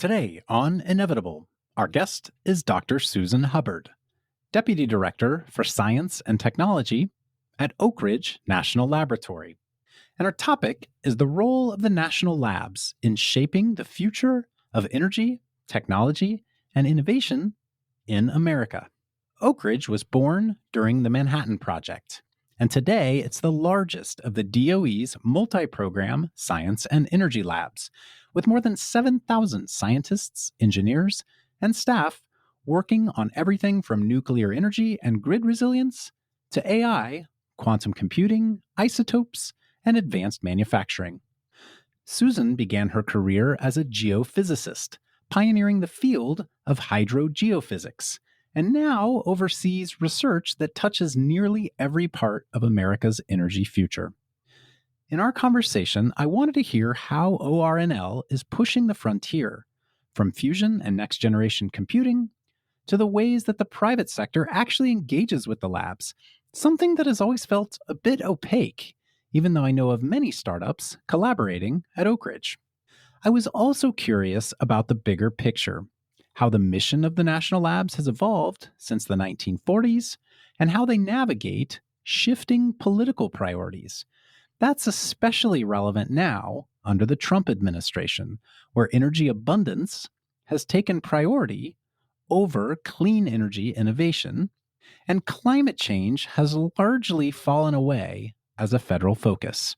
Today on Inevitable, our guest is Dr. Susan Hubbard, Deputy Director for Science and Technology at Oak Ridge National Laboratory. And our topic is the role of the national labs in shaping the future of energy, technology, and innovation in America. Oak Ridge was born during the Manhattan Project, and today it's the largest of the DOE's multi-program science and energy labs, with more than 7,000 scientists, engineers, and staff working on everything from nuclear energy and grid resilience to AI, quantum computing, isotopes, and advanced manufacturing. Susan began her career as a geophysicist, pioneering the field of hydrogeophysics, and now oversees research that touches nearly every part of America's energy future. In our conversation, I wanted to hear how ORNL is pushing the frontier, from fusion and next-generation computing to the ways that the private sector actually engages with the labs, something that has always felt a bit opaque, even though I know of many startups collaborating at Oak Ridge. I was also curious about the bigger picture, how the mission of the national labs has evolved since the 1940s, and how they navigate shifting political priorities. That's especially relevant now under the Trump administration, where energy abundance has taken priority over clean energy innovation, and climate change has largely fallen away as a federal focus.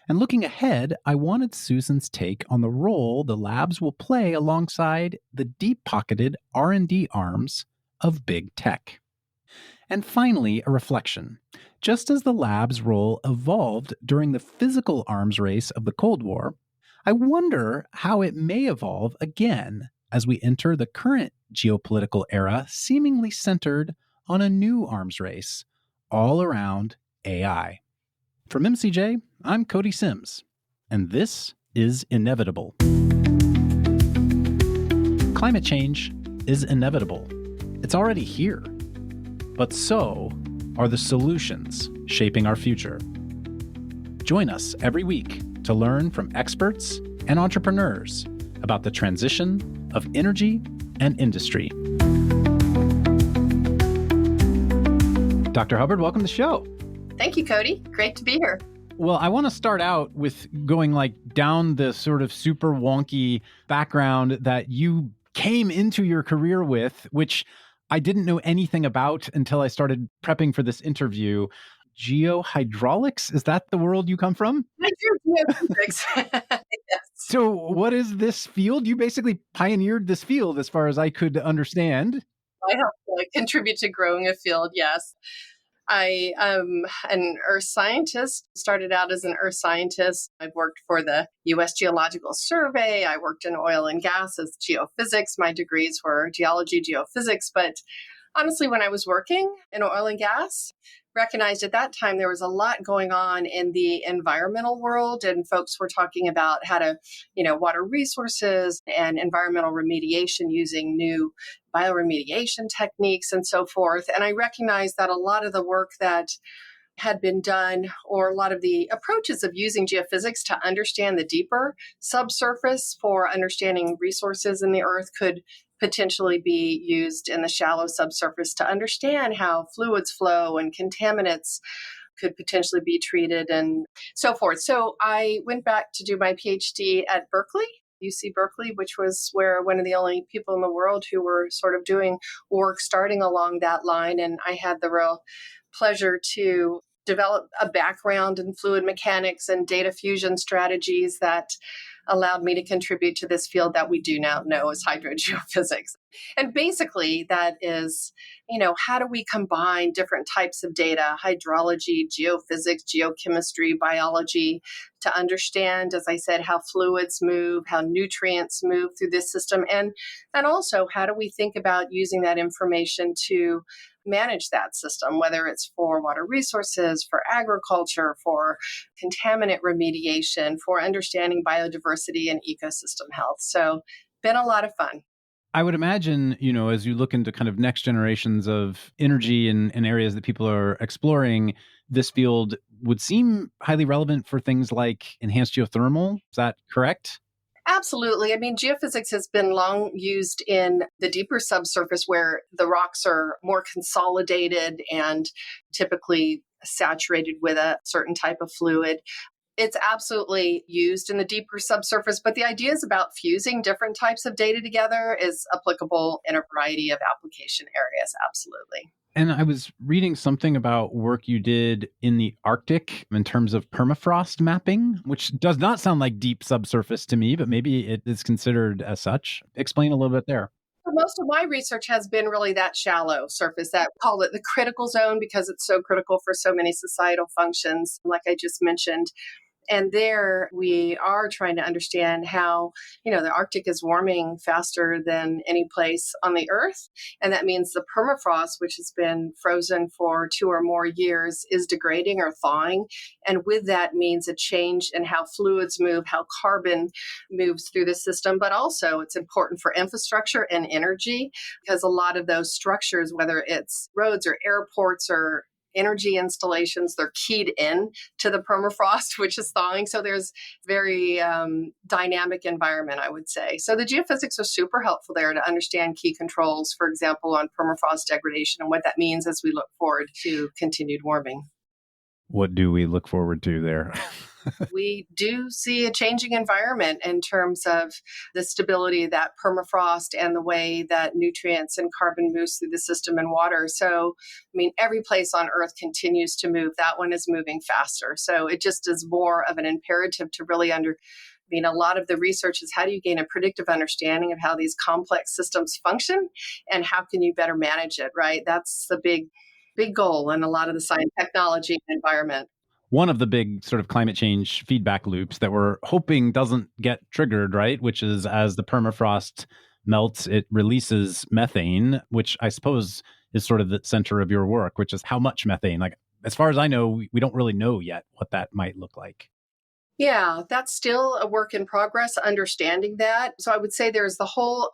And looking ahead, I wanted Susan's take on the role the labs will play alongside the deep-pocketed R&D arms of big tech. And finally, a reflection. Just as the lab's role evolved during the physical arms race of the Cold War, I wonder how it may evolve again as we enter the current geopolitical era, seemingly centered on a new arms race, all around AI. From MCJ, I'm Cody Sims, and this is Inevitable. Climate change is inevitable. It's already here. But so are the solutions shaping our future. Join us every week to learn from experts and entrepreneurs about the transition of energy and industry. Dr. Hubbard, welcome to the show. Thank you, Cody. Great to be here. Well, I want to start out with going down the sort of super wonky background that you came into your career with, which I didn't know anything about until I started prepping for this interview. Geohydraulics, is that the world you come from? I do geophysics. Yes. So what is this field? You basically pioneered this field as far as I could understand. I helped contribute to growing a field, yes. I am an earth scientist, started out as an earth scientist. I've worked for the U.S. Geological Survey. I worked in oil and gas as geophysics. My degrees were geology, geophysics. But honestly, when I was working in oil and gas, recognized at that time there was a lot going on in the environmental world, and folks were talking about how to, water resources and environmental remediation using new bioremediation techniques and so forth. And I recognized that a lot of the work that had been done, or a lot of the approaches of using geophysics to understand the deeper subsurface for understanding resources in the earth, could potentially be used in the shallow subsurface to understand how fluids flow and contaminants could potentially be treated and so forth. So I went back to do my PhD at Berkeley, UC Berkeley, which was where one of the only people in the world who were sort of doing work starting along that line. And I had the real pleasure to develop a background in fluid mechanics and data fusion strategies that allowed me to contribute to this field that we do now know as hydrogeophysics. And basically that is, how do we combine different types of data, hydrology, geophysics, geochemistry, biology, to understand, as I said, how fluids move, how nutrients move through this system, and also how do we think about using that information to manage that system, whether it's for water resources, for agriculture, for contaminant remediation, for understanding biodiversity and ecosystem health. So been a lot of fun. I would imagine, as you look into kind of next generations of energy and areas that people are exploring, this field would seem highly relevant for things like enhanced geothermal. Is that correct? Absolutely. I mean, geophysics has been long used in the deeper subsurface where the rocks are more consolidated and typically saturated with a certain type of fluid. It's absolutely used in the deeper subsurface, but the ideas about fusing different types of data together is applicable in a variety of application areas. Absolutely. And I was reading something about work you did in the Arctic in terms of permafrost mapping, which does not sound like deep subsurface to me, but maybe it is considered as such. Explain a little bit there. Most of my research has been really that shallow surface, that call it the critical zone because it's so critical for so many societal functions, like I just mentioned. And there we are trying to understand how, the Arctic is warming faster than any place on the Earth. And that means the permafrost, which has been frozen for 2 or more years, is degrading or thawing. And with that means a change in how fluids move, how carbon moves through the system. But also it's important for infrastructure and energy because a lot of those structures, whether it's roads or airports or energy installations, they're keyed in to the permafrost, which is thawing. So there's very dynamic environment, I would say. So the geophysics are super helpful there to understand key controls, for example, on permafrost degradation and what that means as we look forward to continued warming. What do we look forward to there? We do see a changing environment in terms of the stability of that permafrost and the way that nutrients and carbon moves through the system and water. So, I mean, every place on Earth continues to move. That one is moving faster. So it just is more of an imperative to really a lot of the research is how do you gain a predictive understanding of how these complex systems function and how can you better manage it, right? That's the big goal in a lot of the science, technology, and environment. One of the big sort of climate change feedback loops that we're hoping doesn't get triggered, right? Which is as the permafrost melts, it releases methane, which I suppose is sort of the center of your work, which is how much methane. Like, as far as I know, we don't really know yet what that might look like. Yeah, that's still a work in progress, understanding that. So I would say there's the whole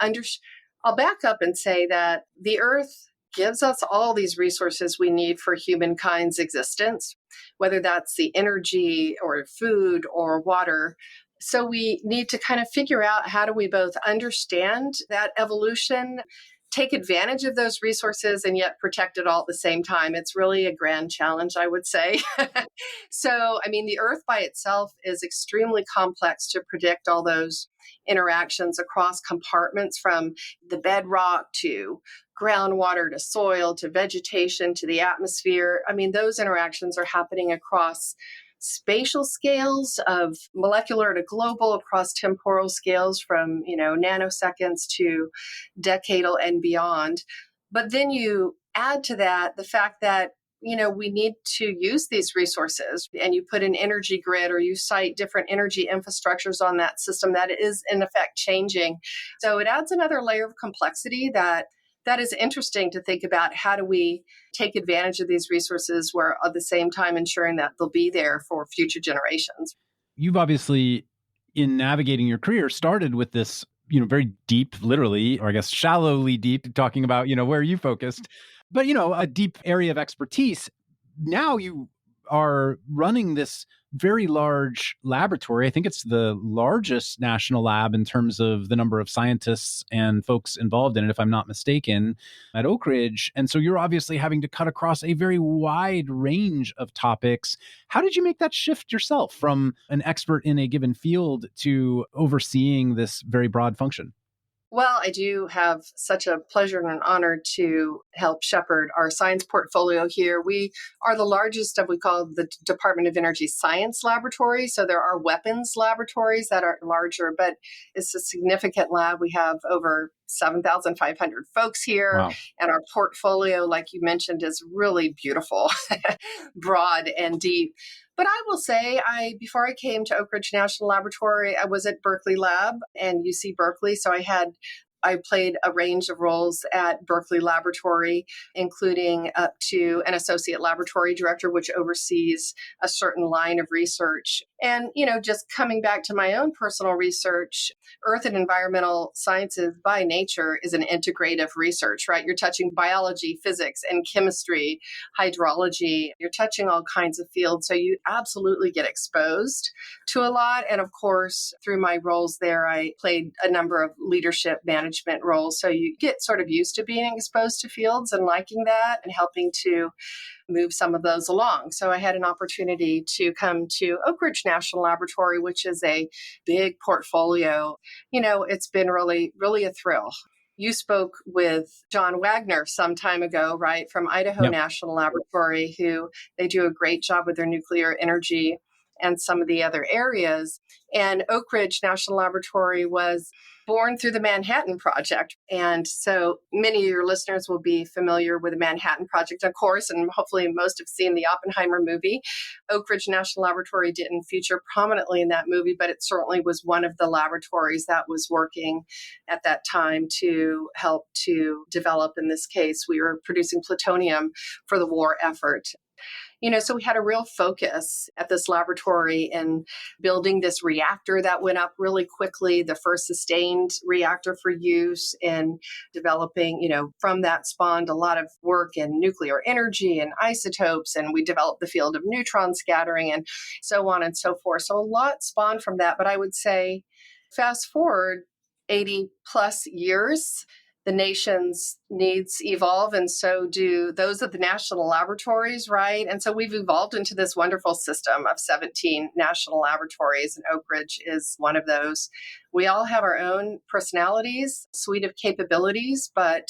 I'll back up and say that the Earth gives us all these resources we need for humankind's existence, whether that's the energy or food or water. So we need to kind of figure out how do we both understand that evolution, take advantage of those resources, and yet protect it all at the same time. It's really a grand challenge, I would say. So, I mean, the Earth by itself is extremely complex to predict all those interactions across compartments from the bedrock to groundwater to soil to vegetation to the atmosphere. I mean, those interactions are happening across spatial scales of molecular to global, across temporal scales from, nanoseconds to decadal and beyond. But then you add to that the fact that we need to use these resources, and you put an energy grid or you cite different energy infrastructures on that system that is in effect changing. So it adds another layer of complexity that is interesting to think about. How do we take advantage of these resources where at the same time ensuring that they'll be there for future generations? You've obviously, in navigating your career, started with this, very deep, literally, or I guess shallowly deep, talking about, where you focused, but, a deep area of expertise. Now you are running this very large laboratory. I think it's the largest national lab in terms of the number of scientists and folks involved in it, if I'm not mistaken, at Oak Ridge. And so you're obviously having to cut across a very wide range of topics. How did you make that shift yourself from an expert in a given field to overseeing this very broad function? Well, I do have such a pleasure and an honor to help shepherd our science portfolio here. We are the largest of, we call the Department of Energy Science Laboratory. So there are weapons laboratories that are larger, but it's a significant lab. We have over 7,500 folks here. Wow. And our portfolio, like you mentioned, is really beautiful, broad and deep. But I will say, before I came to Oak Ridge National Laboratory, I was at Berkeley Lab and UC Berkeley. So I had I played a range of roles at Berkeley Laboratory, including up to an associate laboratory director, which oversees a certain line of research. And, just coming back to my own personal research, earth and environmental sciences by nature is an integrative research, right? You're touching biology, physics, and chemistry, hydrology. You're touching all kinds of fields. So you absolutely get exposed to a lot. And of course, through my roles there, I played a number of leadership management roles. So you get sort of used to being exposed to fields and liking that and helping to move some of those along. So I had an opportunity to come to Oak Ridge National Laboratory, which is a big portfolio. It's been really, really a thrill. You spoke with John Wagner some time ago, right, from Idaho Yep. National Laboratory, who they do a great job with their nuclear energy and some of the other areas. And Oak Ridge National Laboratory was born through the Manhattan Project. And so many of your listeners will be familiar with the Manhattan Project, of course, and hopefully most have seen the Oppenheimer movie. Oak Ridge National Laboratory didn't feature prominently in that movie, but it certainly was one of the laboratories that was working at that time to help to develop, in this case, we were producing plutonium for the war effort. So we had a real focus at this laboratory in building this reactor that went up really quickly, the first sustained reactor for use, in developing, from that spawned a lot of work in nuclear energy and isotopes. And we developed the field of neutron scattering and so on and so forth. So a lot spawned from that. But I would say fast forward 80 plus years, the nation's needs evolve, and so do those of the national laboratories, right? And so we've evolved into this wonderful system of 17 national laboratories, and Oak Ridge is one of those. We all have our own personalities, suite of capabilities, but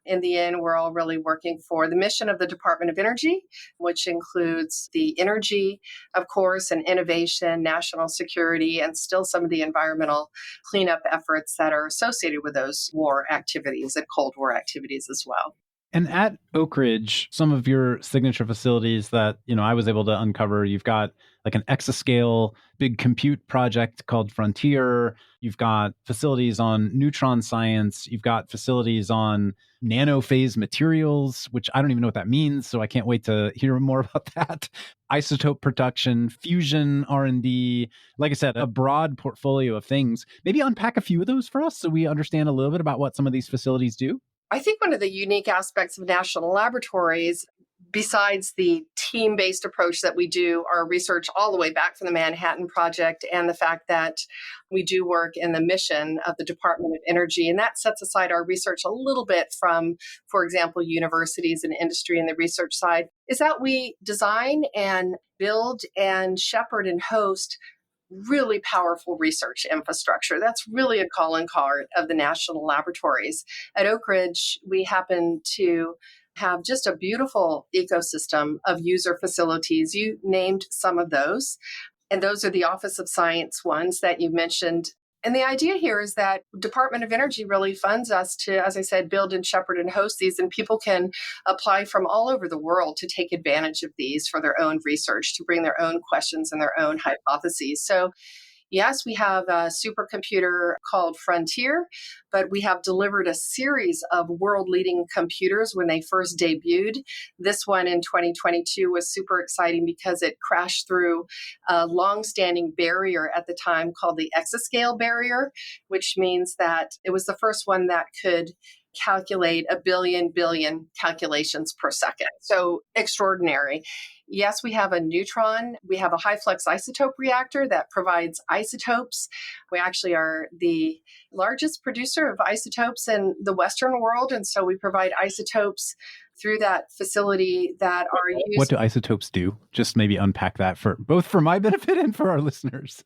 in the end, we're all really working for the mission of the Department of Energy, which includes the energy, of course, and innovation, national security, and still some of the environmental cleanup efforts that are associated with those war activities and Cold War activities as well. And at Oak Ridge, some of your signature facilities that, I was able to uncover, you've got like an exascale big compute project called Frontier. You've got facilities on neutron science. You've got facilities on nanophase materials, which I don't even know what that means. So I can't wait to hear more about that. Isotope production, fusion R&D, like I said, a broad portfolio of things. Maybe unpack a few of those for us so we understand a little bit about what some of these facilities do. I think one of the unique aspects of national laboratories, besides the team-based approach that we do our research all the way back from the Manhattan Project, and the fact that we do work in the mission of the Department of Energy, and that sets aside our research a little bit from, for example, universities and industry and the research side, is that we design and build and shepherd and host really powerful research infrastructure. That's really a calling card of the national laboratories. At Oak Ridge, we happen to have just a beautiful ecosystem of user facilities. You named some of those, and those are the Office of Science ones that you mentioned. And the idea here is that Department of Energy really funds us to, as I said, build and shepherd and host these, and people can apply from all over the world to take advantage of these for their own research, to bring their own questions and their own hypotheses. So yes, we have a supercomputer called Frontier, but we have delivered a series of world-leading computers when they first debuted. This one in 2022 was super exciting because it crashed through a long-standing barrier at the time called the exascale barrier, which means that it was the first one that could calculate a billion calculations per second. So extraordinary. Yes, we have a neutron. We have a high flux isotope reactor that provides isotopes. We actually are the largest producer of isotopes in the Western world. And so we provide isotopes through that facility that are used. What do isotopes do? Just maybe unpack that for both for my benefit and for our listeners.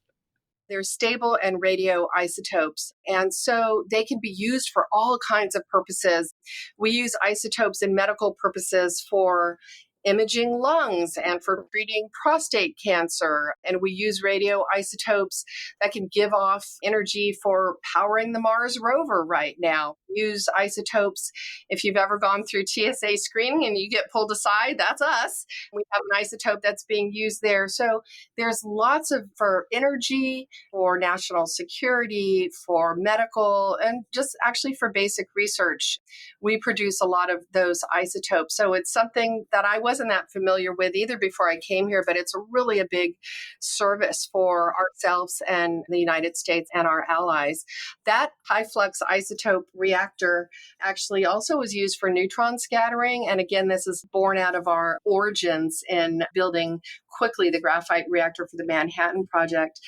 They're stable and radioisotopes. And so they can be used for all kinds of purposes. We use isotopes in medical purposes for imaging lungs and for treating prostate cancer. And we use radioisotopes that can give off energy for powering the Mars rover right now. Use isotopes. If you've ever gone through TSA screening and you get pulled aside, that's us. We have an isotope that's being used there. So there's lots of for energy, for national security, for medical, and just actually for basic research. We produce a lot of those isotopes. So it's something that I wasn't that familiar with either before I came here, but it's really a big service for ourselves and the United States and our allies. That high flux isotope reactor actually also was used for neutron scattering. And again, this is born out of our origins in building quickly the graphite reactor for the Manhattan Project.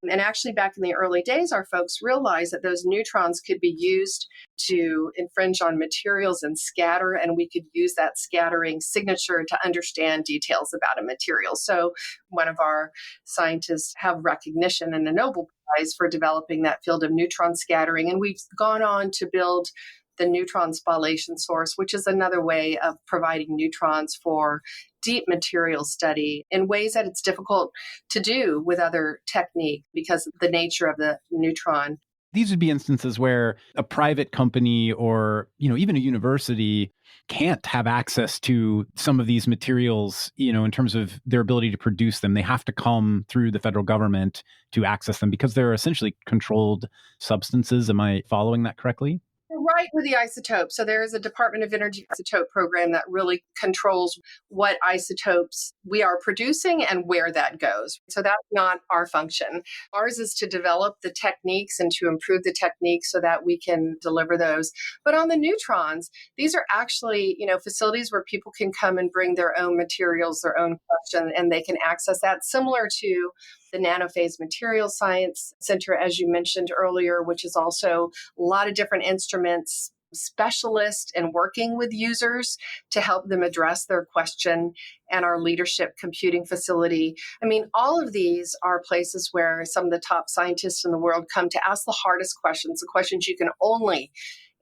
And actually, back in the early days, our folks realized that those neutrons could be used to infringe on materials and scatter, and we could use that scattering signature to understand details about a material. So one of our scientists have recognition and a Nobel Prize for developing that field of neutron scattering. And we've gone on to build the neutron spallation source, which is another way of providing neutrons for deep material study in ways that it's difficult to do with other technique because of the nature of the neutron. These would be instances where a private company or, even a university can't have access to some of these materials, in terms of their ability to produce them. They have to come through the federal government to access them because they're essentially controlled substances. Am I following that correctly? Right with the isotope. So there is a Department of Energy isotope program that really controls what isotopes we are producing and where that goes. So that's not our function. Ours is to develop the techniques and to improve the techniques so that we can deliver those. But on the neutrons, these are actually, facilities where people can come and bring their own materials, their own question, and they can access that, similar to the Nanophase Materials Science Center, as you mentioned earlier, which is also a lot of different instruments, specialists in working with users to help them address their question, and our leadership computing facility. I mean, all of these are places where some of the top scientists in the world come to ask the hardest questions, the questions you can only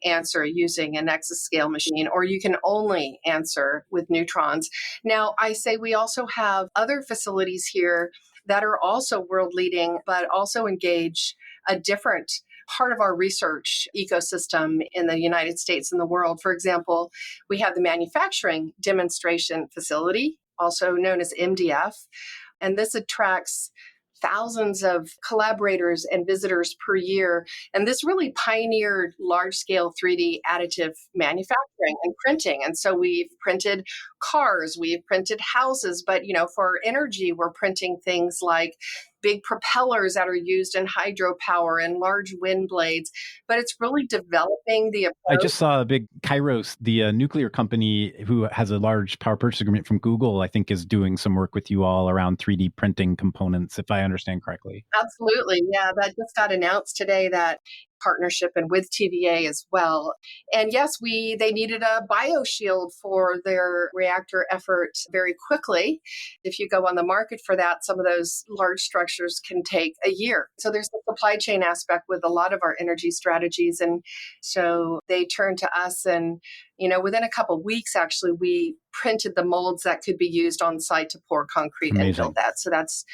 answer using an exascale machine, or you can only answer with neutrons. Now, I say we also have other facilities here that are also world leading, but also engage a different part of our research ecosystem in the United States and the world. For example, we have the Manufacturing Demonstration Facility, also known as MDF, and this attracts thousands of collaborators and visitors per year. And this really pioneered large-scale 3D additive manufacturing and printing. And so we've printed cars, we've printed houses, but for energy, we're printing things like big propellers that are used in hydropower and large wind blades. But it's really developing the approach. I just saw a big Kairos, the nuclear company who has a large power purchase agreement from Google, I think is doing some work with you all around 3D printing components, if I understand correctly. Absolutely. Yeah, that just got announced today, that partnership, and with TVA as well. And yes, they needed a bioshield for their reactor effort very quickly. If you go on the market for that, some of those large structures can take a year. So there's the supply chain aspect with a lot of our energy strategies. And so they turned to us, and within a couple of weeks, actually, we printed the molds that could be used on site to pour concrete and build that. So that's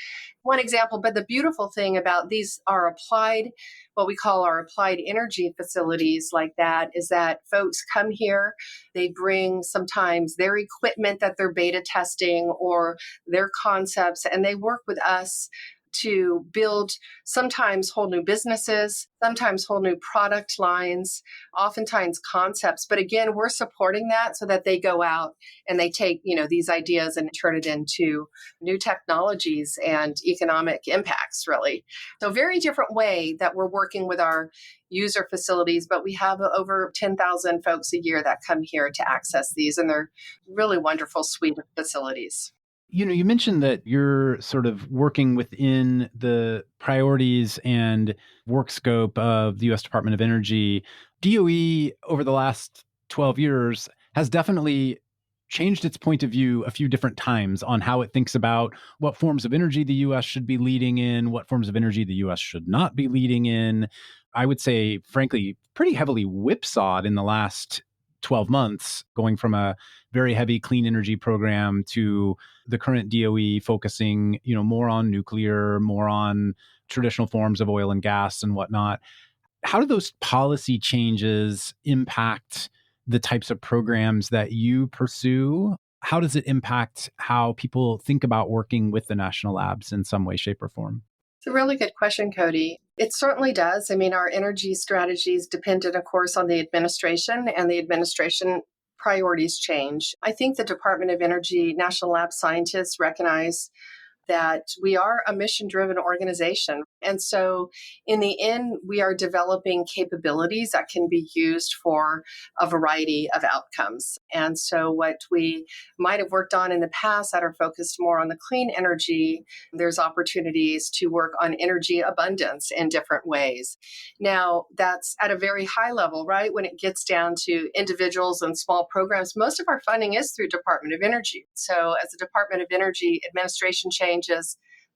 one example. But the beautiful thing about these are applied, what we call our applied energy facilities like that, is that folks come here, they bring sometimes their equipment that they're beta testing or their concepts, and they work with us to build sometimes whole new businesses, sometimes whole new product lines, oftentimes concepts. But again, we're supporting that so that they go out and they take, these ideas and turn it into new technologies and economic impacts, really. So very different way that we're working with our user facilities, but we have over 10,000 folks a year that come here to access these, and they're really wonderful suite of facilities. You mentioned that you're sort of working within the priorities and work scope of the U.S. Department of Energy. DOE, over the last 12 years, has definitely changed its point of view a few different times on how it thinks about what forms of energy the U.S. should be leading in, what forms of energy the U.S. should not be leading in. I would say, frankly, pretty heavily whipsawed in the last 12 months, going from a very heavy clean energy program to the current DOE focusing, more on nuclear, more on traditional forms of oil and gas and whatnot. How do those policy changes impact the types of programs that you pursue? How does it impact how people think about working with the national labs in some way, shape, or form? It's a really good question, Cody. It certainly does. I mean, our energy strategies depended, of course, on the administration, and the administration priorities change. I think the Department of Energy National Lab scientists recognize that we are a mission-driven organization. And so in the end, we are developing capabilities that can be used for a variety of outcomes. And so what we might have worked on in the past that are focused more on the clean energy, there's opportunities to work on energy abundance in different ways. Now, that's at a very high level, right? When it gets down to individuals and small programs, most of our funding is through Department of Energy. So as the Department of Energy administration changes,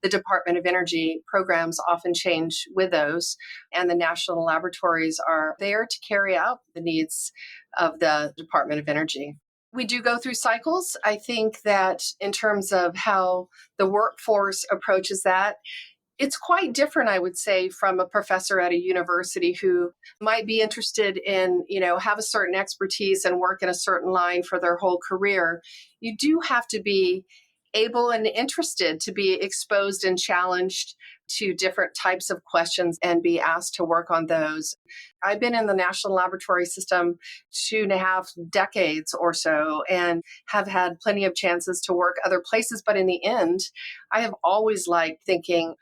the Department of Energy programs often change with those, and the national laboratories are there to carry out the needs of the Department of Energy. We do go through cycles. I think that in terms of how the workforce approaches that, it's quite different, I would say, from a professor at a university who might be interested in, have a certain expertise and work in a certain line for their whole career. You do have to be able and interested to be exposed and challenged to different types of questions and be asked to work on those. I've been in the national laboratory system 2.5 decades or so and have had plenty of chances to work other places. But in the end, I have always liked thinking,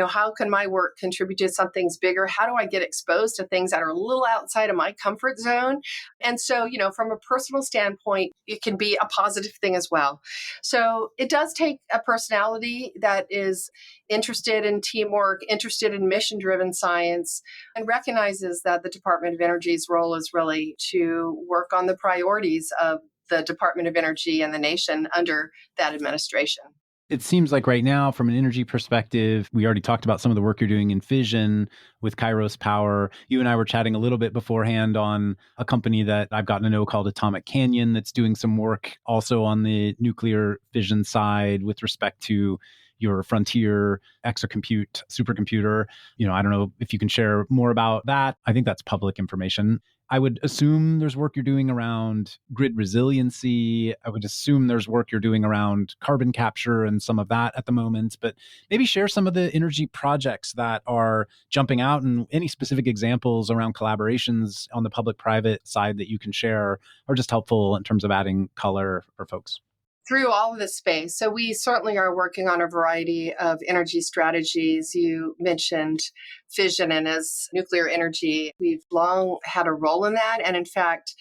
how can my work contribute to something's bigger? How do I get exposed to things that are a little outside of my comfort zone? And so, from a personal standpoint, it can be a positive thing as well. So it does take a personality that is interested in teamwork, interested in mission-driven science, and recognizes that the Department of Energy's role is really to work on the priorities of the Department of Energy and the nation under that administration. It seems like right now, from an energy perspective, we already talked about some of the work you're doing in fission with Kairos Power. You and I were chatting a little bit beforehand on a company that I've gotten to know called Atomic Canyon that's doing some work also on the nuclear fission side with respect to your Frontier exocompute supercomputer. I don't know if you can share more about that. I think that's public information. I would assume there's work you're doing around grid resiliency. I would assume there's work you're doing around carbon capture and some of that at the moment. But maybe share some of the energy projects that are jumping out and any specific examples around collaborations on the public-private side that you can share are just helpful in terms of adding color for folks. Through all of this space. So we certainly are working on a variety of energy strategies. You mentioned fission, and as nuclear energy, we've long had a role in that. And in fact,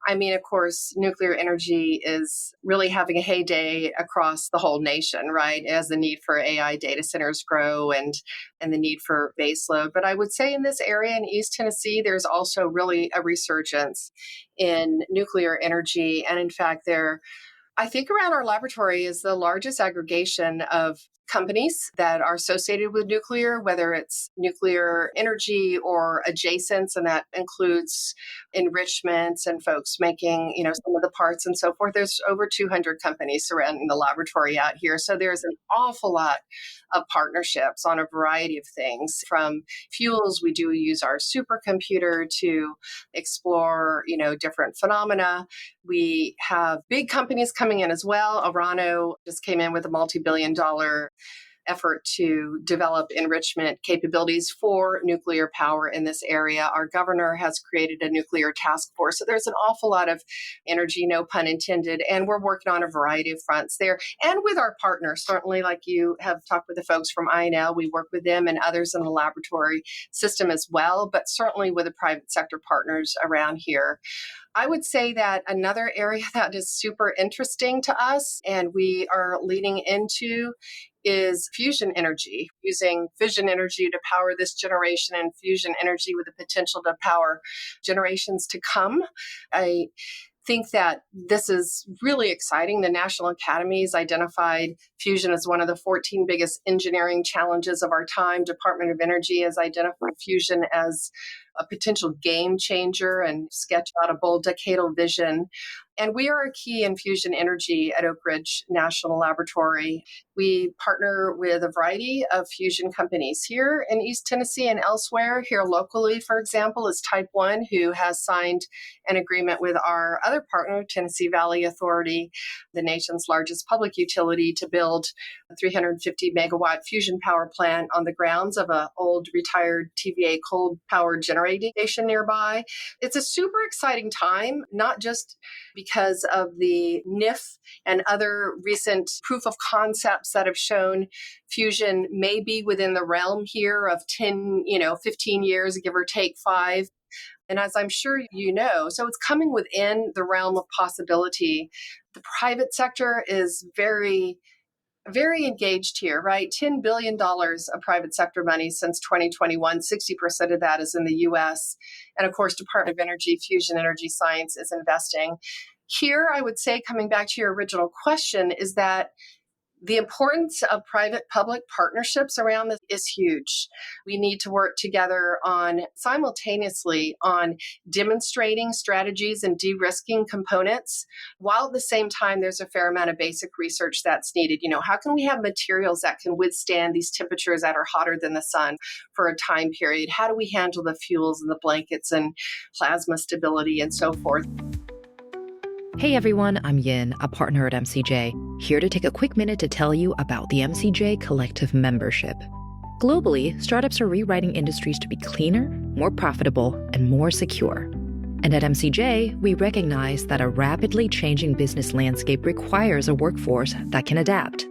of course, nuclear energy is really having a heyday across the whole nation, right? As the need for AI data centers grow and the need for baseload. But I would say in this area in East Tennessee, there's also really a resurgence in nuclear energy. And in fact, I think around our laboratory is the largest aggregation of companies that are associated with nuclear, whether it's nuclear energy or adjacents, and that includes enrichments and folks making, some of the parts and so forth. There's over 200 companies surrounding the laboratory out here. So there's an awful lot of partnerships on a variety of things. From fuels, we do use our supercomputer to explore, different phenomena. We have big companies coming in as well. Orano just came in with a multi-billion-dollar effort to develop enrichment capabilities for nuclear power in this area. Our governor has created a nuclear task force. So there's an awful lot of energy, no pun intended, and we're working on a variety of fronts there. And with our partners, certainly like you have talked with the folks from INL, we work with them and others in the laboratory system as well, but certainly with the private sector partners around here. I would say that another area that is super interesting to us and we are leading into is fusion energy, using fission energy to power this generation and fusion energy with the potential to power generations to come. I think that this is really exciting. The National Academies identified fusion as one of the 14 biggest engineering challenges of our time. Department of Energy has identified fusion as a potential game changer and sketched out a bold decadal vision. And we are a key in fusion energy at Oak Ridge National Laboratory. We partner with a variety of fusion companies here in East Tennessee and elsewhere. Here locally, for example, is Type 1, who has signed an agreement with our other partner, Tennessee Valley Authority, the nation's largest public utility, to build a 350 megawatt fusion power plant on the grounds of an old retired TVA coal-powered generating station nearby. It's a super exciting time, not just because of the NIF and other recent proof of concepts that have shown fusion may be within the realm here of 10, 15 years, give or take 5. And as I'm sure you know, so it's coming within the realm of possibility. The private sector is very engaged here, right? $10 billion of private sector money since 2021. 60% of that is in the US. And of course, Department of Energy, Fusion Energy Science is investing. Here, I would say, coming back to your original question, is that the importance of private-public partnerships around this is huge. We need to work together simultaneously on demonstrating strategies and de-risking components, while at the same time there's a fair amount of basic research that's needed. How can we have materials that can withstand these temperatures that are hotter than the sun for a time period? How do we handle the fuels and the blankets and plasma stability and so forth? Hey everyone, I'm Yin, a partner at MCJ, here to take a quick minute to tell you about the MCJ Collective membership. Globally, startups are rewriting industries to be cleaner, more profitable, and more secure. And at MCJ, we recognize that a rapidly changing business landscape requires a workforce that can adapt.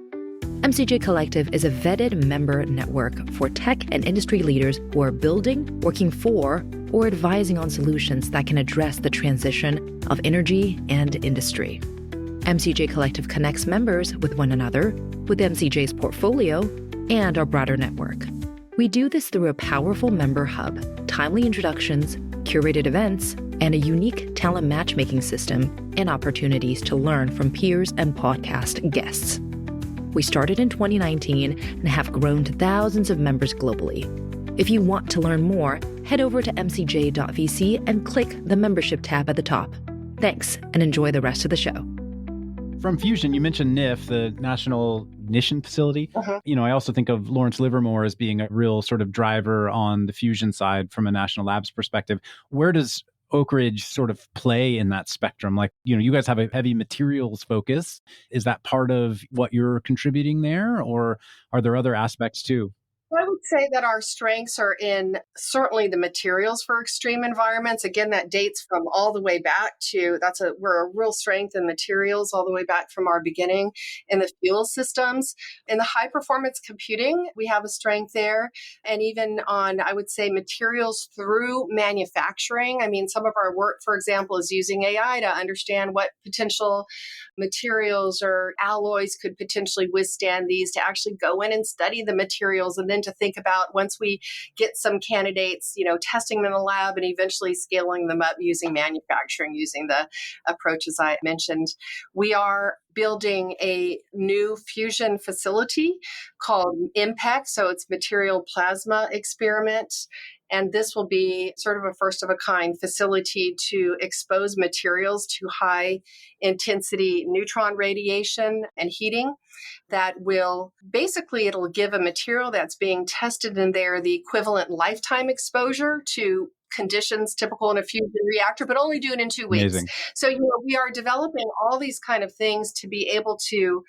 MCJ Collective is a vetted member network for tech and industry leaders who are building, working for, or advising on solutions that can address the transition of energy and industry. MCJ Collective connects members with one another, with MCJ's portfolio, and our broader network. We do this through a powerful member hub, timely introductions, curated events, and a unique talent matchmaking system and opportunities to learn from peers and podcast guests. We started in 2019 and have grown to thousands of members globally. If you want to learn more, head over to mcj.vc and click the membership tab at the top. Thanks, and enjoy the rest of the show. From Fusion, you mentioned NIF, the National Ignition Facility. I also think of Lawrence Livermore as being a real sort of driver on the fusion side from a national labs perspective. Where does Oak Ridge sort of play in that spectrum? Like, you guys have a heavy materials focus. Is that part of what you're contributing there, or are there other aspects too? I would say that our strengths are in certainly the materials for extreme environments. Again, that dates from all the way back to, we're a real strength in materials all the way back from our beginning in the fuel systems. In the high performance computing, we have a strength there. And even on, I would say, materials through manufacturing. I mean, some of our work, for example, is using AI to understand what potential materials or alloys could potentially withstand these, to actually go in and study the materials, and then to think about, once we get some candidates, testing them in the lab and eventually scaling them up using manufacturing, using the approaches I mentioned. We are building a new fusion facility called IMPEC, so it's Material Plasma Experiment. And this will be sort of a first of a kind facility to expose materials to high intensity neutron radiation and heating that will it'll give a material that's being tested in there the equivalent lifetime exposure to conditions typical in a fusion reactor, but only do it in 2 weeks. Amazing. So, we are developing all these kind of things to be able to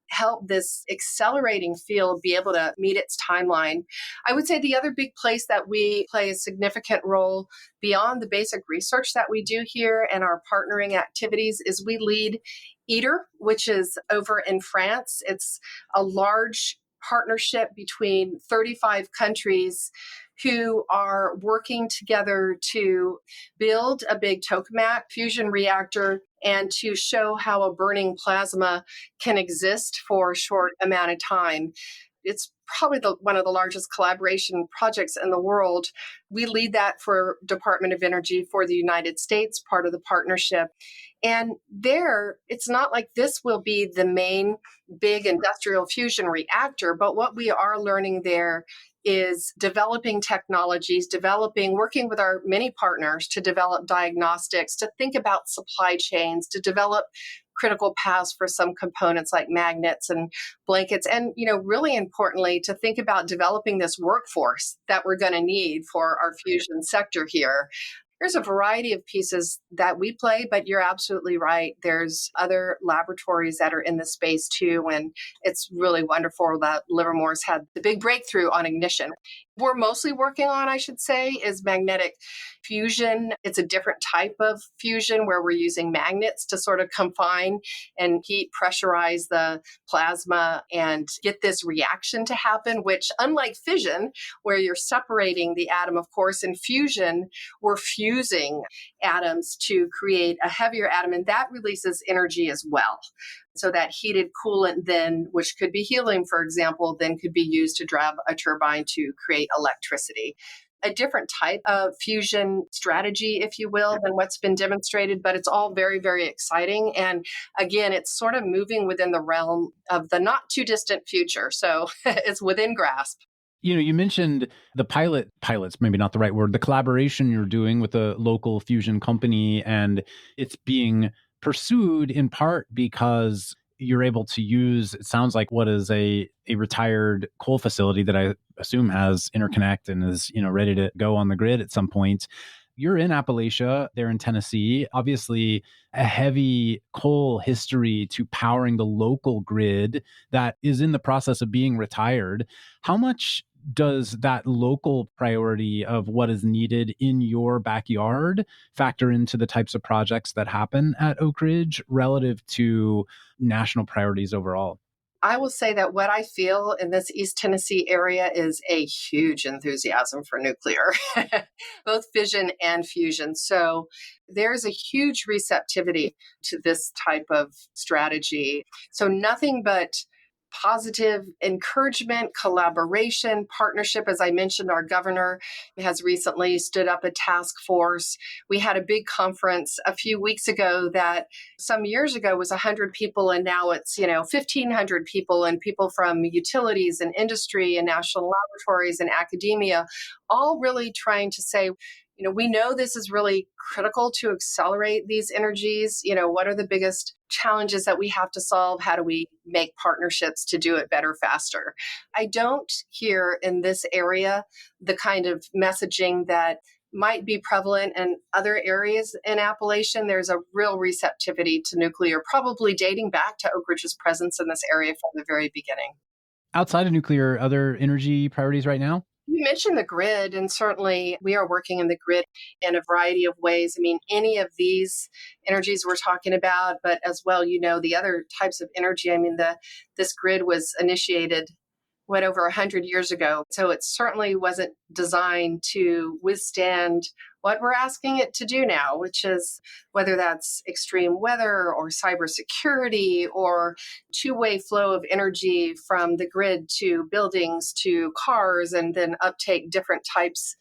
help this accelerating field be able to meet its timeline. I would say the other big place that we play a significant role beyond the basic research that we do here and our partnering activities is we lead ITER, which is over in France. It's a large partnership between 35 countries who are working together to build a big tokamak fusion reactor and to show how a burning plasma can exist for a short amount of time. It's probably one of the largest collaboration projects in the world. We lead that for Department of Energy for the United States, part of the partnership. And there, it's not like this will be the main big industrial fusion reactor, but what we are learning there is developing technologies, working with our many partners to develop diagnostics, to think about supply chains, to develop critical paths for some components like magnets and blankets. And, really importantly, to think about developing this workforce that we're going to need for our fusion sector here. There's a variety of pieces that we play, but you're absolutely right. There's other laboratories that are in the space too, and it's really wonderful that Livermore's had the big breakthrough on ignition. We're mostly working on, I should say, is magnetic fusion. It's a different type of fusion where we're using magnets to sort of confine and heat pressurize the plasma and get this reaction to happen, which unlike fission, where you're separating the atom, of course, in fusion, we're fusing atoms to create a heavier atom, and that releases energy as well. So that heated coolant then, which could be helium, for example, then could be used to drive a turbine to create electricity. A different type of fusion strategy, if you will, than what's been demonstrated, but it's all very, very exciting. And again, it's sort of moving within the realm of the not too distant future. So it's within grasp. You mentioned the pilots, maybe not the right word, the collaboration you're doing with a local fusion company, and it's being pursued in part because you're able to use, it sounds like, what is a retired coal facility that I assume has interconnect and is, ready to go on the grid at some point. You're in Appalachia, they're in Tennessee, obviously a heavy coal history to powering the local grid that is in the process of being retired. How much does that local priority of what is needed in your backyard factor into the types of projects that happen at Oak Ridge relative to national priorities overall? I will say that what I feel in this East Tennessee area is a huge enthusiasm for nuclear, both fission and fusion. So there's a huge receptivity to this type of strategy. So nothing but positive encouragement, collaboration, partnership. As I mentioned, our governor has recently stood up a task force. We had a big conference a few weeks ago that some years ago was 100 people, and now it's 1,500 people, and people from utilities and industry and national laboratories and academia, all really trying to say, we know this is really critical to accelerate these energies. What are the biggest challenges that we have to solve? How do we make partnerships to do it better, faster? I don't hear in this area the kind of messaging that might be prevalent in other areas in Appalachian. There's a real receptivity to nuclear, probably dating back to Oak Ridge's presence in this area from the very beginning. Outside of nuclear, other energy priorities right now? You mentioned the grid, and certainly we are working in the grid in a variety of ways. Any of these energies we're talking about, but as well, the other types of energy. This grid was initiated over 100 years ago. So it certainly wasn't designed to withstand what we're asking it to do now, which is whether that's extreme weather or cybersecurity or two-way flow of energy from the grid to buildings to cars and then uptake different types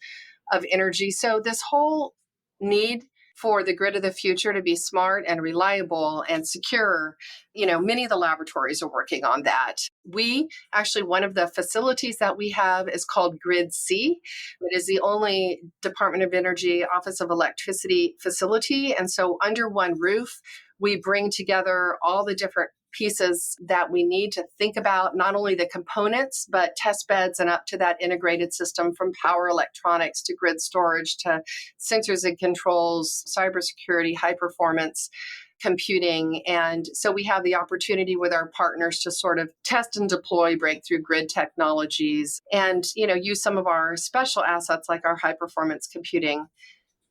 of energy. So this whole need for the grid of the future to be smart and reliable and secure, many of the laboratories are working on that. One of the facilities that we have is called Grid C. It is the only Department of Energy Office of Electricity facility. And so under one roof, we bring together all the different pieces that we need to think about, not only the components, but test beds and up to that integrated system, from power electronics to grid storage to sensors and controls, cybersecurity, high performance computing. And so we have the opportunity with our partners to sort of test and deploy breakthrough grid technologies and, use some of our special assets like our high performance computing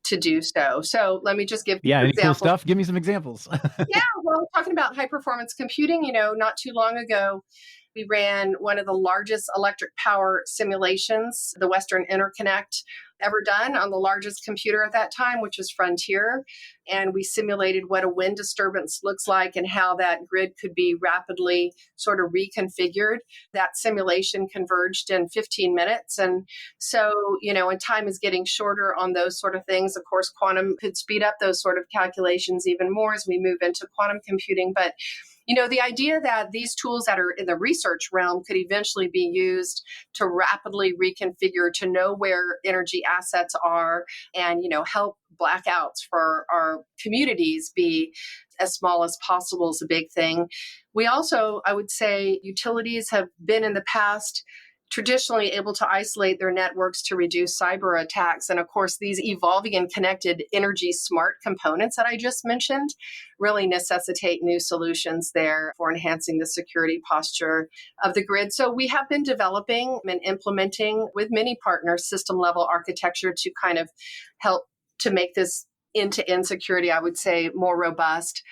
to do so. So let me just give any examples. cool stuff. Give me some examples. Talking about high performance computing, not too long ago, we ran one of the largest electric power simulations, the Western Interconnect, ever done on the largest computer at that time, which was Frontier. And we simulated what a wind disturbance looks like and how that grid could be rapidly sort of reconfigured. That simulation converged in 15 minutes. And so, and time is getting shorter on those sort of things. Of course, quantum could speed up those sort of calculations even more as we move into quantum computing. But the idea that these tools that are in the research realm could eventually be used to rapidly reconfigure, to know where energy assets are and, help blackouts for our communities be as small as possible is a big thing. We also, I would say, utilities have been in the past traditionally able to isolate their networks to reduce cyber attacks. And of course, these evolving and connected energy smart components that I just mentioned really necessitate new solutions there for enhancing the security posture of the grid. So we have been developing and implementing with many partners system level architecture to kind of help to make this end-to-end security, I would say, more robust.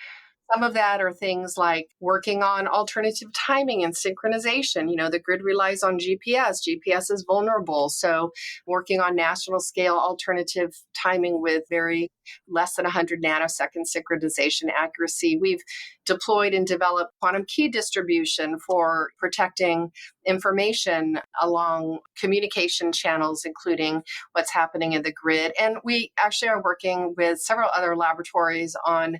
Some of that are things like working on alternative timing and synchronization. The grid relies on GPS. GPS is vulnerable. So working on national scale alternative timing with very less than 100 nanosecond synchronization accuracy. We've deployed and developed quantum key distribution for protecting information along communication channels, including what's happening in the grid. And we actually are working with several other laboratories on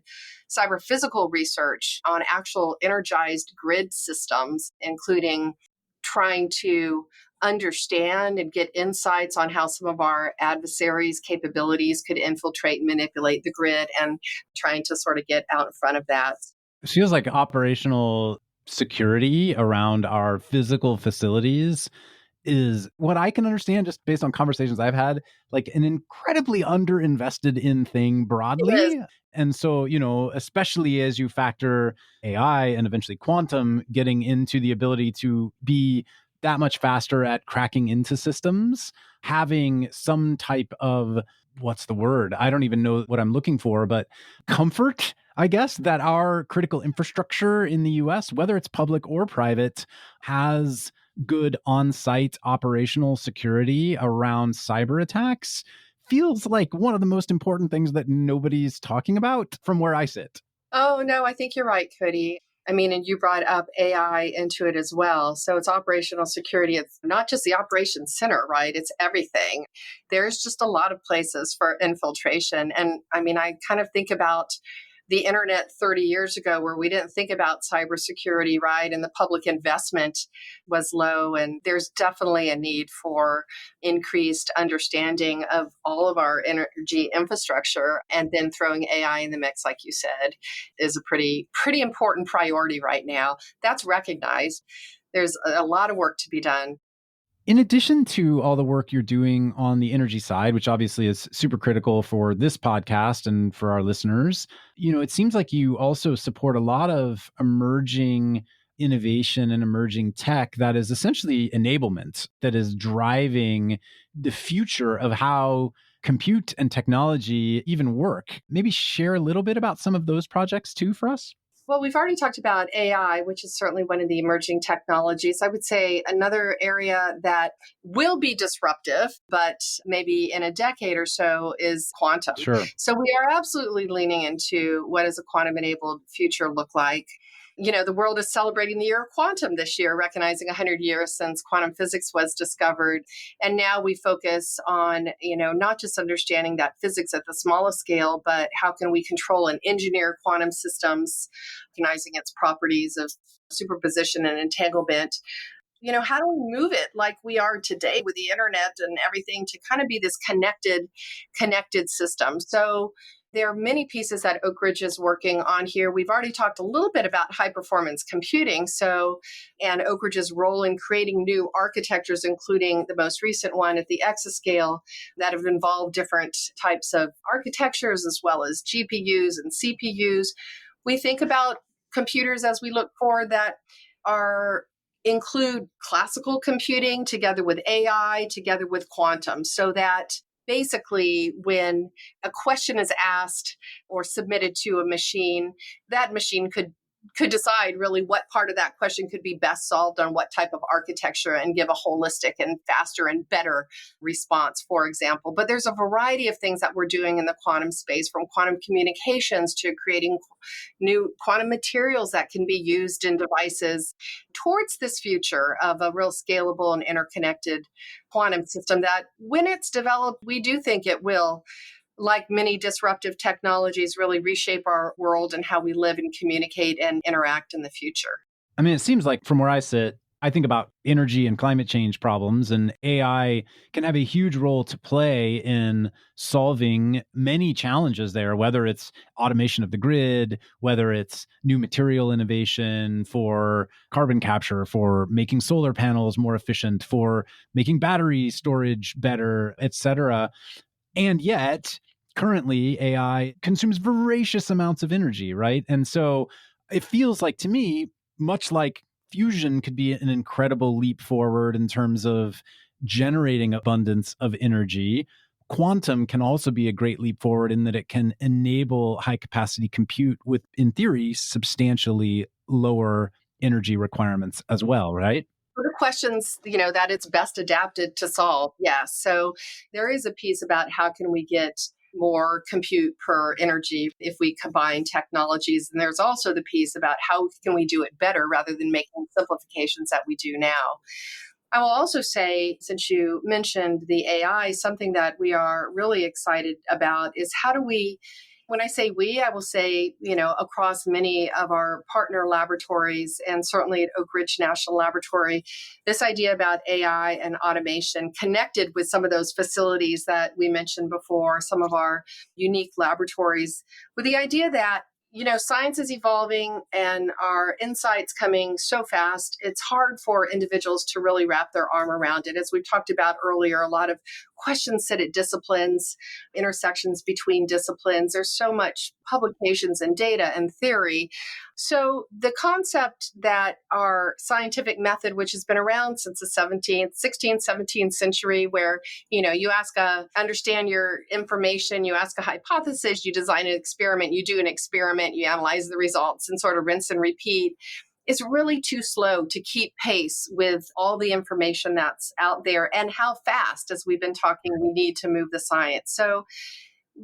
cyber physical research on actual energized grid systems, including trying to understand and get insights on how some of our adversaries' capabilities could infiltrate and manipulate the grid, and trying to sort of get out in front of that. It feels like operational security around our physical facilities is what I can understand just based on conversations I've had, like an incredibly underinvested in thing broadly. And so, especially as you factor AI and eventually quantum getting into the ability to be that much faster at cracking into systems, having some type of, what's the word? I don't even know what I'm looking for, but comfort, I guess, that our critical infrastructure in the US, whether it's public or private, has good on-site operational security around cyber attacks feels like one of the most important things that nobody's talking about from where I sit. Oh, no, I think you're right, Cody. I mean, and you brought up AI into it as well. So it's operational security. It's not just the operations center, right? It's everything. There's just a lot of places for infiltration. And I mean, I kind of think about the internet 30 years ago where we didn't think about cybersecurity, right? And the public investment was low. And there's definitely a need for increased understanding of all of our energy infrastructure. And then throwing AI in the mix, like you said, is a pretty important priority right now. That's recognized. There's a lot of work to be done. In addition to all the work you're doing on the energy side, which obviously is super critical for this podcast and for our listeners, it seems like you also support a lot of emerging innovation and emerging tech that is essentially enablement, that is driving the future of how compute and technology even work. Maybe share a little bit about some of those projects too for us. Well, we've already talked about AI, which is certainly one of the emerging technologies. I would say another area that will be disruptive, but maybe in a decade or so, is quantum. Sure. So we are absolutely leaning into what does a quantum-enabled future look like. The world is celebrating the year of quantum this year, recognizing 100 years since quantum physics was discovered. And now we focus on, not just understanding that physics at the smallest scale, but how can we control and engineer quantum systems, recognizing its properties of superposition and entanglement. How do we move it like we are today with the internet and everything to kind of be this connected system? So there are many pieces that Oak Ridge is working on here. We've already talked a little bit about high performance computing. And Oak Ridge's role in creating new architectures, including the most recent one at the exascale, that have involved different types of architectures as well as GPUs and CPUs. We think about computers as we look forward that include classical computing together with AI, together with quantum, so that basically, when a question is asked or submitted to a machine, that machine could could decide really what part of that question could be best solved on what type of architecture and give a holistic and faster and better response, for example. But there's a variety of things that we're doing in the quantum space, from quantum communications to creating new quantum materials that can be used in devices towards this future of a real scalable and interconnected quantum system that, when it's developed, we do think it will, like many disruptive technologies, really reshape our world and how we live and communicate and interact in the future. I mean, it seems like from where I sit, I think about energy and climate change problems, and AI can have a huge role to play in solving many challenges there, whether it's automation of the grid, whether it's new material innovation for carbon capture, for making solar panels more efficient, for making battery storage better, et cetera. And yet, currently, AI consumes voracious amounts of energy, right? And so it feels like, to me, much like fusion could be an incredible leap forward in terms of generating abundance of energy, quantum can also be a great leap forward in that it can enable high capacity compute with, in theory, substantially lower energy requirements as well, right? The questions, that it's best adapted to solve. Yes. So there is a piece about how can we get more compute per energy if we combine technologies. And there's also the piece about how can we do it better rather than making simplifications that we do now. I will also say, since you mentioned the AI, something that we are really excited about is how do we, when I say we, I will say, across many of our partner laboratories and certainly at Oak Ridge National Laboratory, this idea about AI and automation connected with some of those facilities that we mentioned before, some of our unique laboratories, with the idea that science is evolving and our insights coming so fast, it's hard for individuals to really wrap their arm around it. As we talked about earlier, a lot of questions sit at disciplines, intersections between disciplines. There's so much publications and data and theory. So the concept that our scientific method, which has been around since the 16th, 17th century, where, you understand your information, you ask a hypothesis, you design an experiment, you do an experiment, you analyze the results and sort of rinse and repeat, is really too slow to keep pace with all the information that's out there and how fast, as we've been talking, we need to move the science. So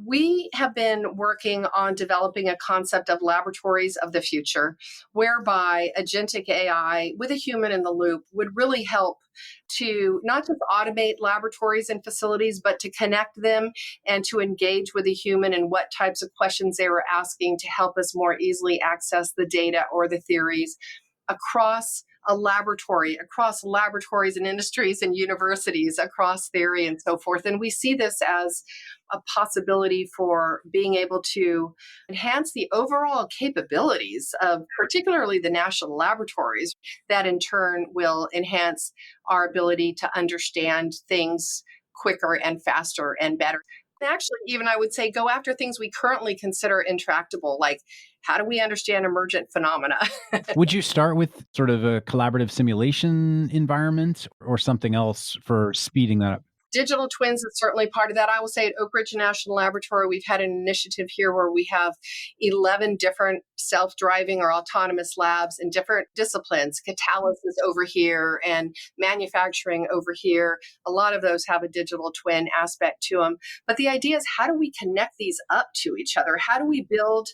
we have been working on developing a concept of laboratories of the future, whereby agentic AI with a human in the loop would really help to not just automate laboratories and facilities, but to connect them and to engage with a human and what types of questions they were asking to help us more easily access the data or the theories across a laboratory, across laboratories and industries and universities, across theory and so forth. And we see this as a possibility for being able to enhance the overall capabilities of particularly the national laboratories, that in turn will enhance our ability to understand things quicker and faster and better. Actually, even I would say go after things we currently consider intractable, like how do we understand emergent phenomena? Would you start with sort of a collaborative simulation environment or something else for speeding that up? Digital twins is certainly part of that. I will say at Oak Ridge National Laboratory, we've had an initiative here where we have 11 different self-driving or autonomous labs in different disciplines, catalysis over here and manufacturing over here. A lot of those have a digital twin aspect to them. But the idea is, how do we connect these up to each other? How do we build,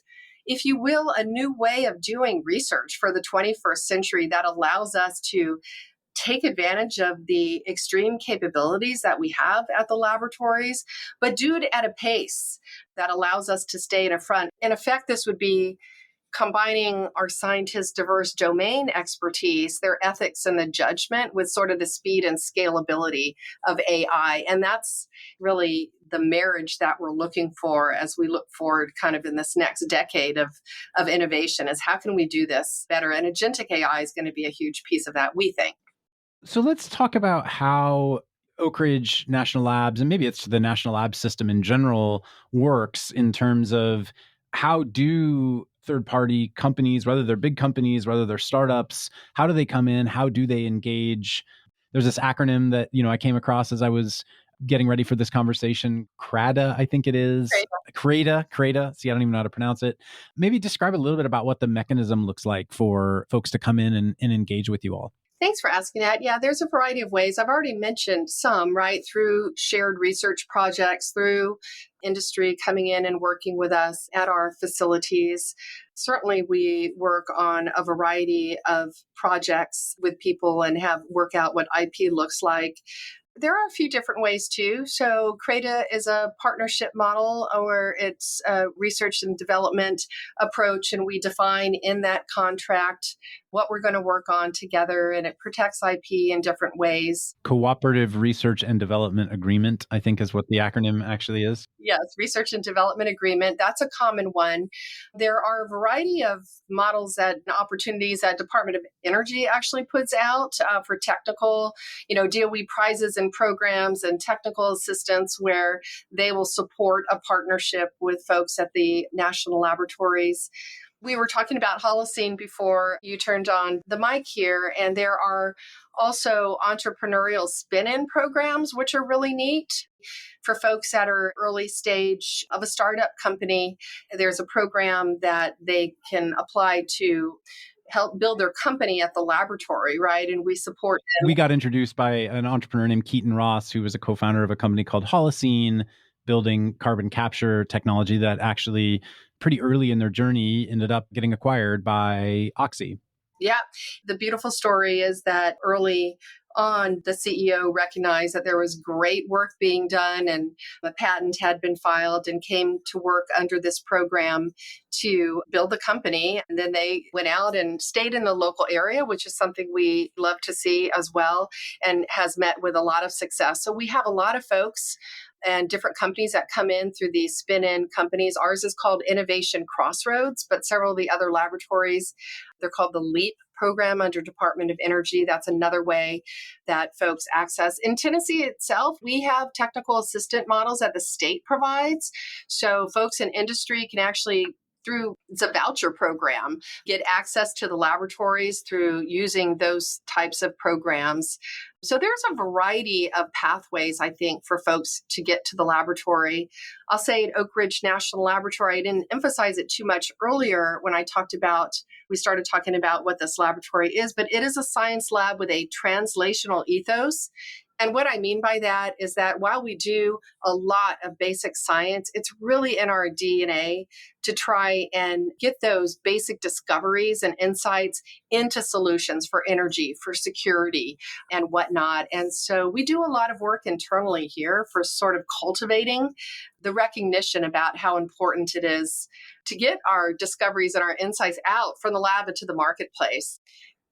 if you will, a new way of doing research for the 21st century that allows us to take advantage of the extreme capabilities that we have at the laboratories, but do it at a pace that allows us to stay in front. In effect, this would be combining our scientists' diverse domain expertise, their ethics and the judgment with sort of the speed and scalability of AI. And that's really the marriage that we're looking for as we look forward kind of in this next decade of innovation, is how can we do this better? And agentic AI is going to be a huge piece of that, we think. So let's talk about how Oak Ridge National Labs, and maybe it's the National Lab system in general, works in terms of how do third-party companies, whether they're big companies, whether they're startups, how do they come in? How do they engage? There's this acronym that, I came across as I was getting ready for this conversation. CRADA, I think it is. CRADA. See, I don't even know how to pronounce it. Maybe describe a little bit about what the mechanism looks like for folks to come in and engage with you all. Thanks for asking that. Yeah, there's a variety of ways. I've already mentioned some, right? Through shared research projects, through industry coming in and working with us at our facilities. Certainly, we work on a variety of projects with people and have work out what IP looks like. There are a few different ways too. So CRADA is a partnership model, or it's a research and development approach, and we define in that contract what we're going to work on together, and it protects IP in different ways. Cooperative Research and Development Agreement, I think is what the acronym actually is. Yes, Research and Development Agreement. That's a common one. There are a variety of models and opportunities that Department of Energy actually puts out for technical, DOE prizes and programs and technical assistance where they will support a partnership with folks at the national laboratories. We were talking about Holocene before you turned on the mic here, and there are also entrepreneurial spin-in programs, which are really neat. For folks that are early stage of a startup company, there's a program that they can apply to help build their company at the laboratory, right? And we support them. We got introduced by an entrepreneur named Keaton Ross, who was a co-founder of a company called Holocene, building carbon capture technology that actually pretty early in their journey ended up getting acquired by Oxy. Yeah. The beautiful story is that early on, the CEO recognized that there was great work being done and a patent had been filed, and came to work under this program to build the company. And then they went out and stayed in the local area, which is something we love to see as well, and has met with a lot of success. So we have a lot of folks and different companies that come in through these spin-in companies. Ours is called Innovation Crossroads, but several of the other laboratories, they're called the LEAP program under Department of Energy. That's another way that folks access. In Tennessee itself, we have technical assistant models that the state provides. So folks in industry can actually, through it's a voucher program, get access to the laboratories through using those types of programs. So there's a variety of pathways, I think, for folks to get to the laboratory. I'll say at Oak Ridge National Laboratory, I didn't emphasize it too much earlier when we started talking about what this laboratory is, but it is a science lab with a translational ethos. And what I mean by that is that while we do a lot of basic science, it's really in our DNA to try and get those basic discoveries and insights into solutions for energy, for security, and whatnot. And so we do a lot of work internally here for sort of cultivating the recognition about how important it is to get our discoveries and our insights out from the lab into the marketplace.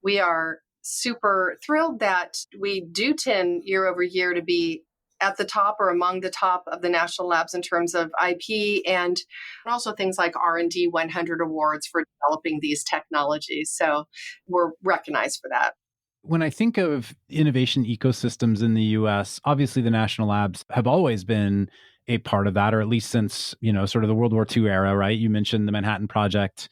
We are super thrilled that we do tend year over year to be at the top or among the top of the national labs in terms of IP, and also things like R&D 100 awards for developing these technologies. So we're recognized for that. When I think of innovation ecosystems in the US, obviously the national labs have always been a part of that, or at least since, sort of the World War II era, right? You mentioned the Manhattan Project.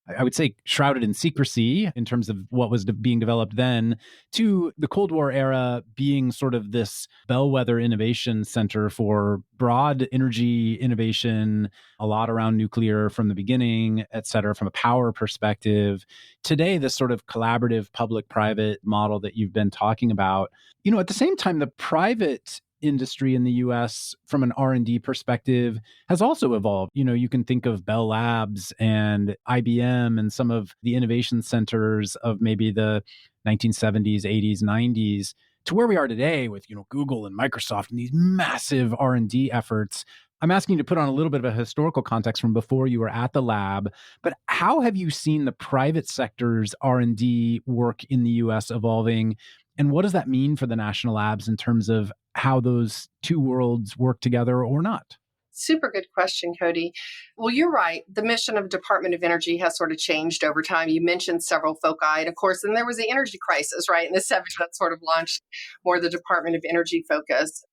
I would say shrouded in secrecy in terms of what was being developed then, to the Cold War era being sort of this bellwether innovation center for broad energy innovation, a lot around nuclear from the beginning, et cetera, from a power perspective. Today, this sort of collaborative public-private model that you've been talking about, at the same time, the private industry in the US from an R&D perspective has also evolved. You can think of Bell Labs and IBM and some of the innovation centers of maybe the 1970s, 80s, 90s to where we are today with, Google and Microsoft and these massive R&D efforts. I'm asking you to put on a little bit of a historical context from before you were at the lab, but how have you seen the private sector's R&D work in the US evolving? And what does that mean for the national labs in terms of how those two worlds work together or not? Super good question, Cody. Well, you're right. The mission of Department of Energy has sort of changed over time. You mentioned several foci, and of course, then there was the energy crisis, right? In the 70s, that sort of launched more the Department of Energy focus.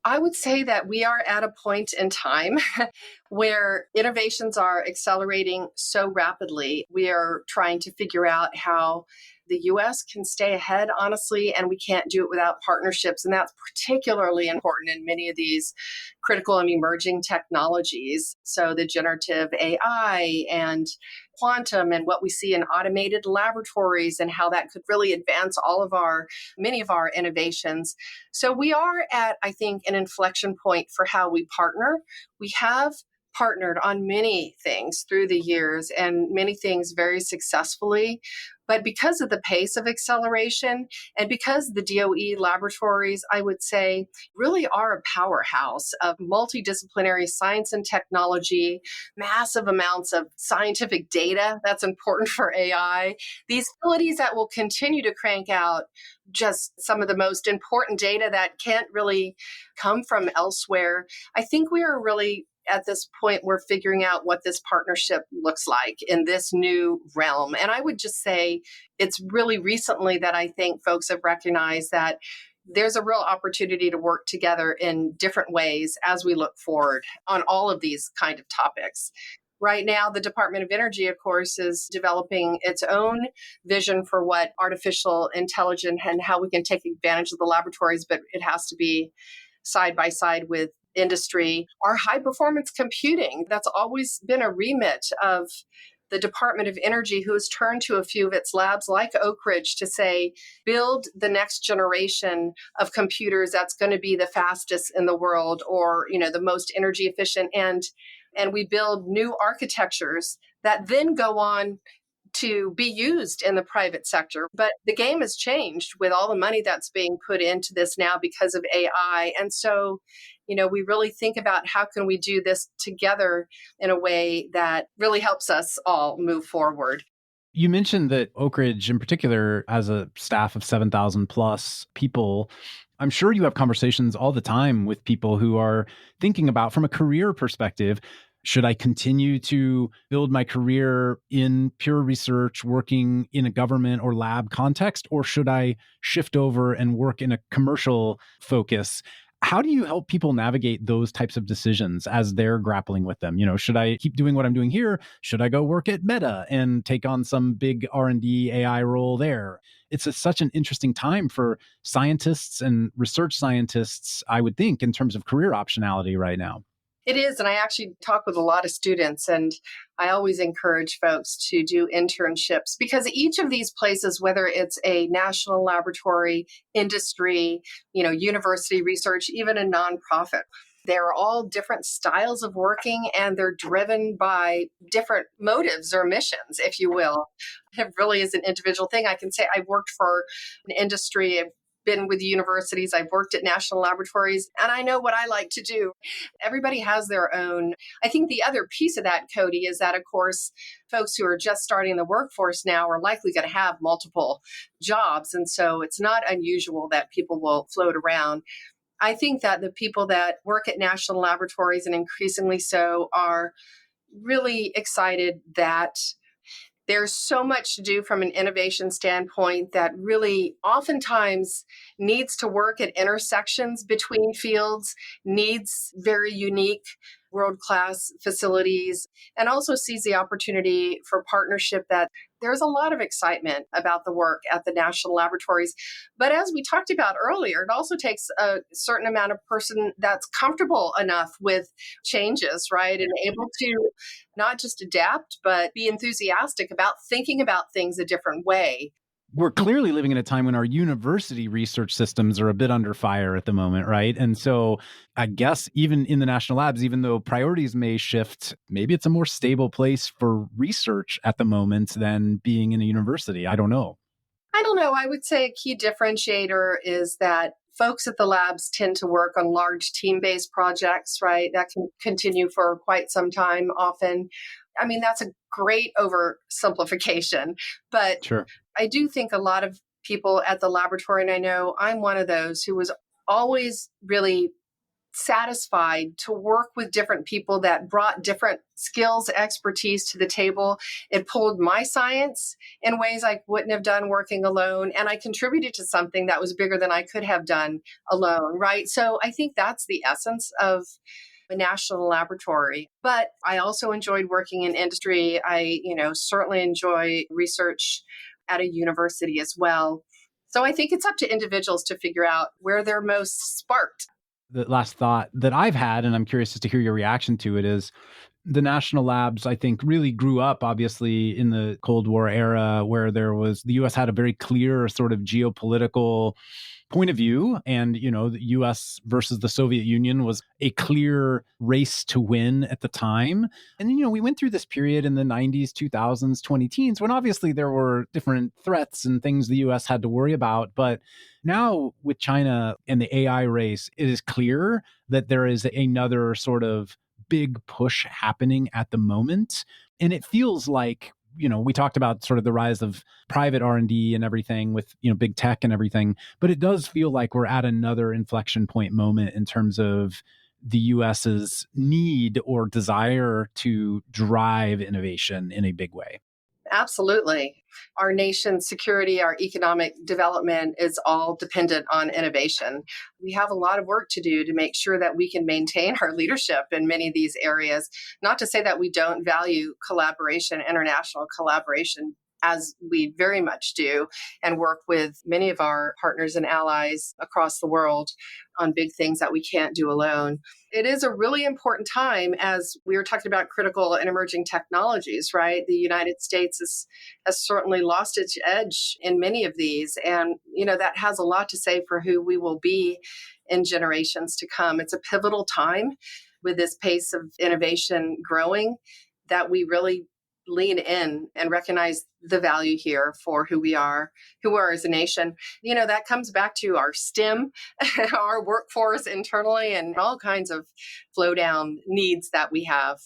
I would say that we are at a point in time where innovations are accelerating so rapidly. We are trying to figure out how the US can stay ahead, honestly, and we can't do it without partnerships. And that's particularly important in many of these critical and emerging technologies. So the generative AI and quantum and what we see in automated laboratories and how that could really advance many of our innovations. So we are at, I think, an inflection point for how we partner. We have partnered on many things through the years and many things very successfully. But because of the pace of acceleration and because the DOE laboratories, I would say, really are a powerhouse of multidisciplinary science and technology, massive amounts of scientific data that's important for AI, these facilities that will continue to crank out just some of the most important data that can't really come from elsewhere. I think we are really at this point, we're figuring out what this partnership looks like in this new realm. And I would just say it's really recently that I think folks have recognized that there's a real opportunity to work together in different ways as we look forward on all of these kind of topics. Right now, the Department of Energy, of course, is developing its own vision for what artificial intelligence and how we can take advantage of the laboratories, but it has to be side by side with industry. Our high performance computing, that's always been a remit of the Department of Energy, who has turned to a few of its labs like Oak Ridge to say, build the next generation of computers that's going to be the fastest in the world or, the most energy efficient. And we build new architectures that then go on to be used in the private sector. But the game has changed with all the money that's being put into this now because of AI. And so, we really think about how can we do this together in a way that really helps us all move forward. You mentioned that Oak Ridge in particular has a staff of 7,000 plus people. I'm sure you have conversations all the time with people who are thinking about, from a career perspective, should I continue to build my career in pure research, working in a government or lab context, or should I shift over and work in a commercial focus? How do you help people navigate those types of decisions as they're grappling with them? Should I keep doing what I'm doing here? Should I go work at Meta and take on some big R&D AI role there? It's such an interesting time for scientists and research scientists, I would think, in terms of career optionality right now. It is. And I actually talk with a lot of students, and I always encourage folks to do internships because each of these places, whether it's a national laboratory, industry, university research, even a nonprofit, they're all different styles of working and they're driven by different motives or missions, if you will. It really is an individual thing. I can say I worked for an industry, been with universities, I've worked at national laboratories, and I know what I like to do. Everybody has their own. I think the other piece of that, Cody, is that, of course, folks who are just starting the workforce now are likely going to have multiple jobs. And so it's not unusual that people will float around. I think that the people that work at national laboratories, and increasingly so, are really excited that there's so much to do from an innovation standpoint that really oftentimes needs to work at intersections between fields, needs very unique world-class facilities, and also sees the opportunity for partnership that there's a lot of excitement about the work at the national laboratories. But as we talked about earlier, it also takes a certain amount of person that's comfortable enough with changes, right? And able to not just adapt, but be enthusiastic about thinking about things a different way. We're clearly living in a time when our university research systems are a bit under fire at the moment, right? And so I guess even in the national labs, even though priorities may shift, maybe it's a more stable place for research at the moment than being in a university. I don't know. I would say a key differentiator is that folks at the labs tend to work on large team-based projects, right? That can continue for quite some time often. I mean, that's a great oversimplification, but Sure. I do think a lot of people at the laboratory, and I know I'm one of those who was always really satisfied to work with different people that brought different skills, expertise to the table. It pulled my science in ways I wouldn't have done working alone. And I contributed to something that was bigger than I could have done alone, right? So I think that's the essence of a national laboratory. But I also enjoyed working in industry. I, certainly enjoy research at a university as well. So I think it's up to individuals to figure out where they're most sparked. The last thought that I've had, and I'm curious as to hear your reaction to it, is the national labs, I think, really grew up, obviously, in the Cold War era, where the U.S. had a very clear sort of geopolitical point of view. And, the US versus the Soviet Union was a clear race to win at the time. And, we went through this period in the 90s, 2000s, 2010s, when obviously there were different threats and things the US had to worry about. But now with China and the AI race, it is clear that there is another sort of big push happening at the moment. And it feels like, we talked about sort of the rise of private R&D and everything with, big tech and everything, but it does feel like we're at another inflection point moment in terms of the US's need or desire to drive innovation in a big way. Absolutely. Our nation's security, our economic development is all dependent on innovation. We have a lot of work to do to make sure that we can maintain our leadership in many of these areas. Not to say that we don't value collaboration, international collaboration, as we very much do, and work with many of our partners and allies across the world on big things that we can't do alone. It is a really important time as we were talking about critical and emerging technologies, right? The United States has certainly lost its edge in many of these. And, that has a lot to say for who we will be in generations to come. It's a pivotal time with this pace of innovation growing that we really lean in and recognize the value here for who we are as a nation. That comes back to our STEM, our workforce internally, and all kinds of flow down needs that we have.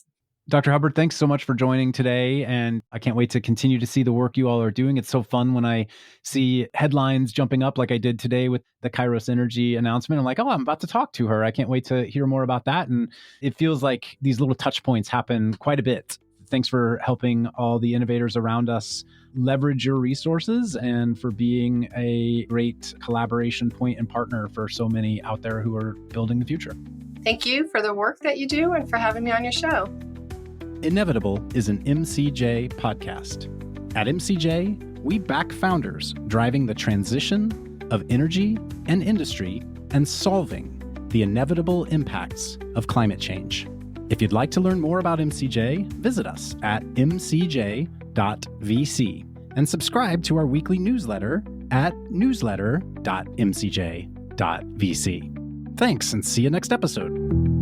Dr. Hubbard, thanks so much for joining today. And I can't wait to continue to see the work you all are doing. It's so fun when I see headlines jumping up like I did today with the Kairos Energy announcement. I'm like, I'm about to talk to her. I can't wait to hear more about that. And it feels like these little touch points happen quite a bit. Thanks for helping all the innovators around us leverage your resources and for being a great collaboration point and partner for so many out there who are building the future. Thank you for the work that you do and for having me on your show. Inevitable is an MCJ podcast. At MCJ, we back founders driving the transition of energy and industry and solving the inevitable impacts of climate change. If you'd like to learn more about MCJ, visit us at mcj.vc and subscribe to our weekly newsletter at newsletter.mcj.vc. Thanks, and see you next episode.